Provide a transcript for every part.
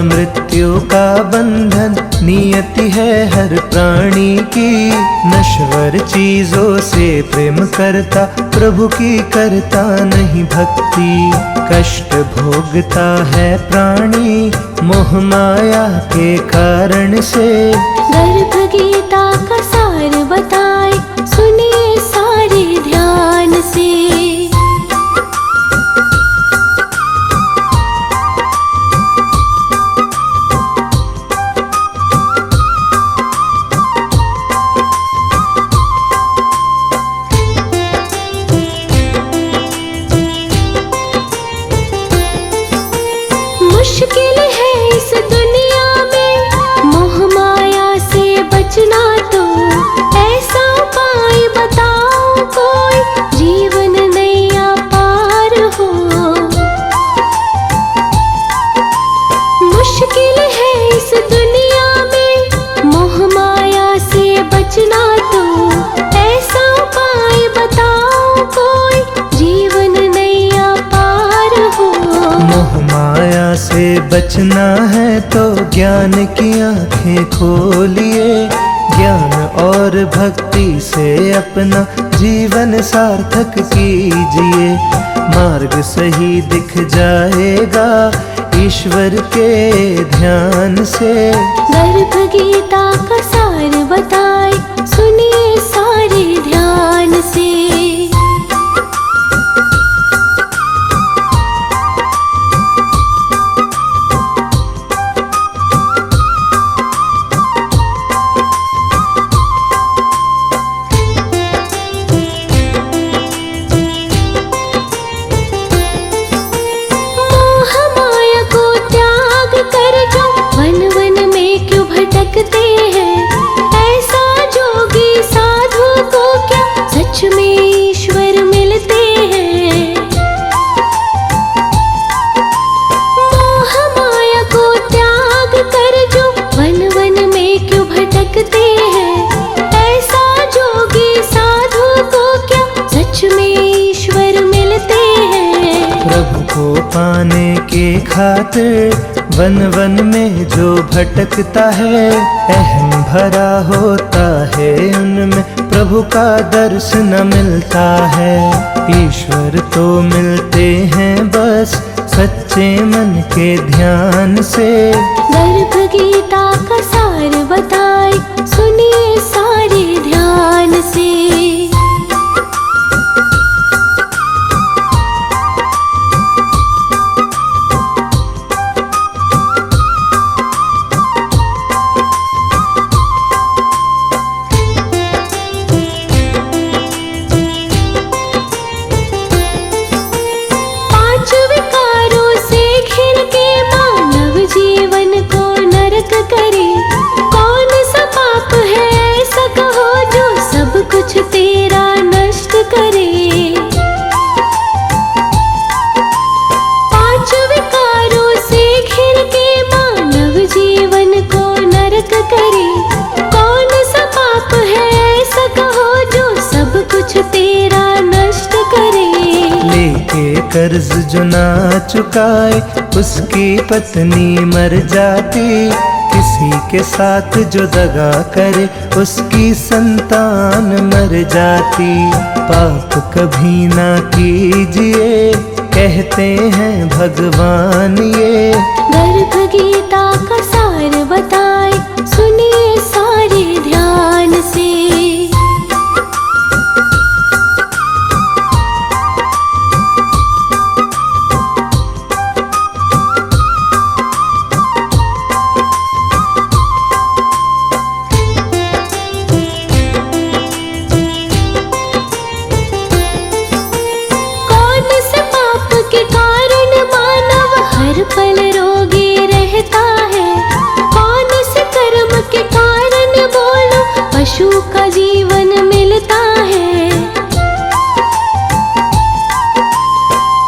मृत्यु का बंधन नियति है हर प्राणी की। नश्वर चीजों से प्रेम करता प्रभु की करता नहीं भक्ति। कष्ट भोगता है प्राणी मोह माया के कारण से। गर्भ गीता का सार बताए सुनिए सारे ध्यान से। मुश्किल है इस दुनिया में मोह माया से बचना, तो ऐसा उपाय बताओ कोई जीवन नैया पार हो। मुश्किल है इस दुनिया में मोह माया से बचना, तो ऐसा उपाय बताओ कोई जीवन नैया पार हो। मोह माया से बचना है तो ज्ञान की आंखें खोलिए। ज्ञान और भक्ति से अपना जीवन सार्थक कीजिए। मार्ग सही दिख जाएगा ईश्वर के ध्यान से। गर्भ गीता का सार बताए सुनिए सारे ध्यान से। भटकते हैं ऐसा जोगी साधु को क्या सच में ईश्वर मिलते हैं। मोह माया को त्याग कर जो वन वन में क्यों भटकते हैं। ऐसा जोगी साधु को क्या सच में ईश्वर मिलते हैं। प्रभु को पाने के खातिर वन वन में जो भटकता है, अहम भरा होता है उनमें प्रभु का दर्शन न मिलता है। ईश्वर तो मिलते हैं बस सच्चे मन के ध्यान से। गर्भ गीता का सार बताए सुनिए सारे ध्यान से। कर्ज जो ना चुकाए उसकी पत्नी मर जाती। किसी के साथ जो दगा करे उसकी संतान मर जाती। पाप कभी ना कीजिए कहते हैं भगवान ये। गर्भ गीता का सार बताए सुनिए सारे ध्यान से। पल रोगी रहता है, कौन से कर्म के कारण बोलो पशु का जीवन मिलता है।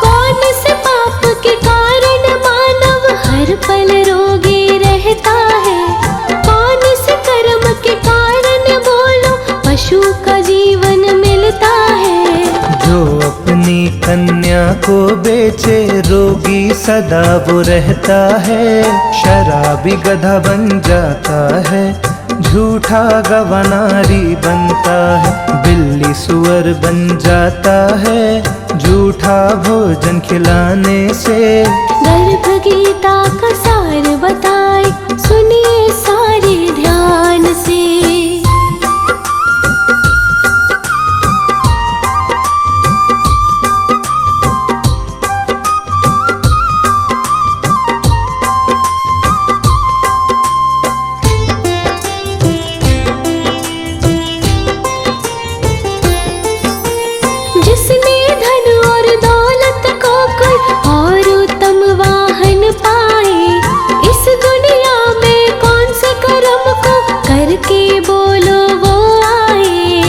कौन से पाप के कारण मानव हर पल रोगी रहता है, कौन से कर्म के कारण बोलो पशु का जीवन मिलता है। जो अपनी कन्या को बेचे रोगी सदा वो रहता है। शराबी गधा बन जाता है, झूठा गवानारी बनता है। बिल्ली सुअर बन जाता है, झूठा भोजन खिलाने से। गर्भ गीता का सार बताए सुनिए सारे ध्यान से। जिसने धन और दौलत को कोई और उत्तम वाहन पाए, इस दुनिया में कौन से कर्म को करके बोलो वो आए।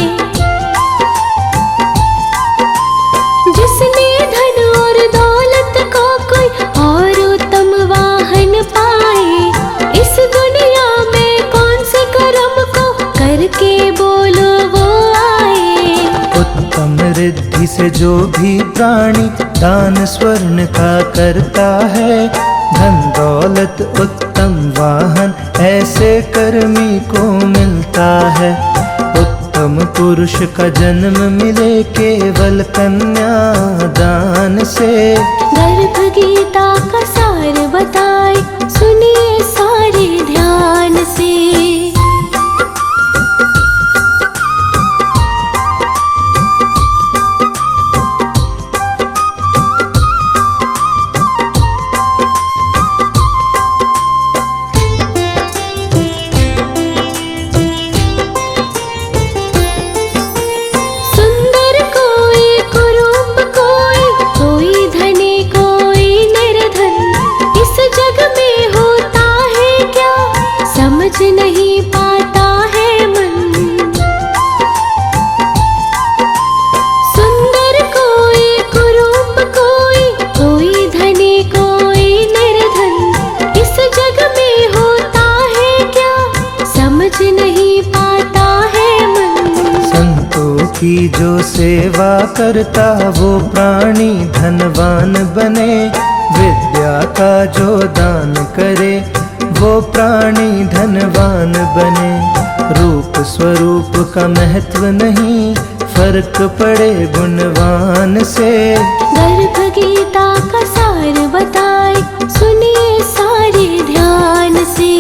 जिसने धन और दौलत को कोई और उत्तम वाहन पाए, इस दुनिया में कौन से कर्म को करके बोलो वो आए। उत्तम रिद्धि से जो भी प्राणी दान स्वर्ण का करता है, धन दौलत उत्तम वाहन ऐसे कर्मी को मिलता है। उत्तम पुरुष का जन्म मिले केवल कन्या दान से। गर्भ गीता का सार बताए सुनिए सारे ध्यान से। सुंदर कोई कुरूप कोई धनी कोई निर्धन, इस जग में होता है क्या समझ नहीं पाता है मन। सुंदर कोई कुरूप कोई धनी कोई निर्धन, इस जग में होता है क्या समझ नहीं पाता है मन। संतों की जो सेवा करता वो प्राणी धनवान बने। विद्या का जो दान करे वो प्राणी धनवान बने। रूप स्वरूप का महत्व नहीं, फर्क पड़े गुणवान से। गर्भ गीता का सार बताए सुनिए सारे ध्यान से।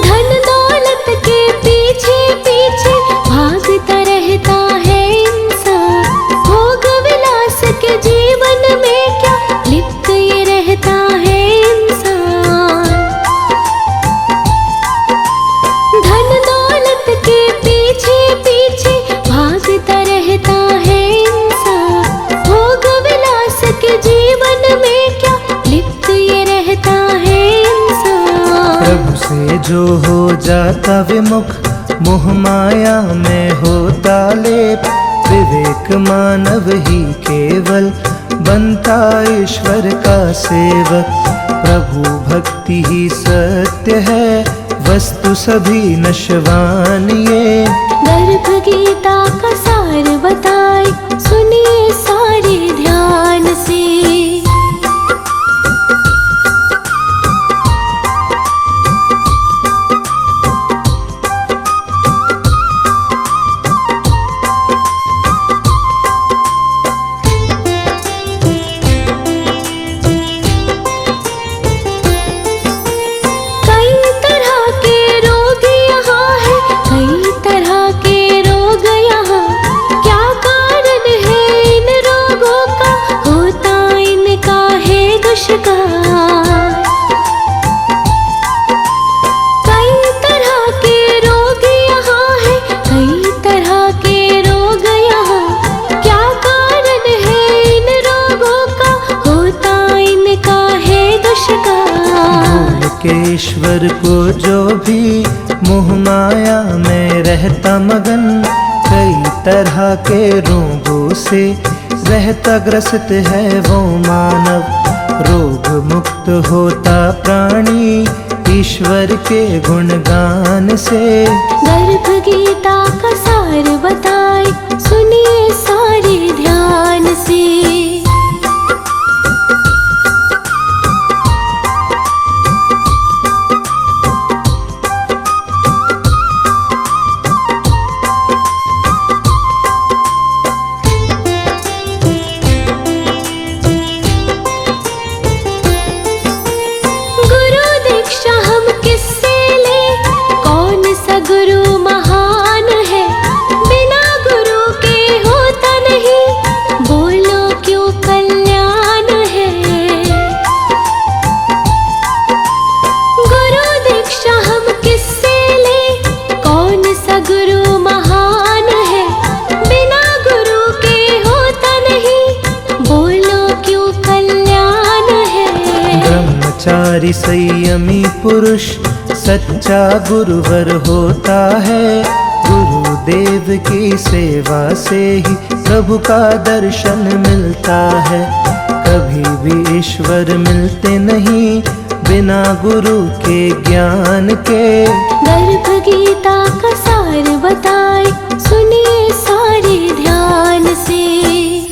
धन दौलत के पीछे पीछे भागता रहता है इंसान, भोग विलास के जीवन में क्या लिप्त ये रहता है इंसान। धन दौलत के पीछे पीछे भागता रहता है इंसान, भोग विलास के जीवन में क्या लिप्त ये रहता है इंसान। प्रभु से जो हो जाता विमुख, मोह माया में होता लेप। विवेक मानव ही केवल बनता ईश्वर का सेवक। प्रभु भक्ति ही सत्य है, वस्तु सभी नश्वान ये। गर्भ गीता का सार बताए, सुनिए सारे ध्यान से। ईश्वर को जो भी मोह माया में रहता मगन, कई तरह के रोगों से रहता ग्रसित है वो मानव। रोग मुक्त होता प्राणी ईश्वर के गुणगान से। गर्भ गीता का सार बताए, सुनिए सारे ध्यान से। संयमी पुरुष सच्चा गुरुवर होता है। गुरुदेव की सेवा से ही प्रभु का दर्शन मिलता है। कभी भी ईश्वर मिलते नहीं बिना गुरु के ज्ञान के। गर्भ गीता का सार बताए,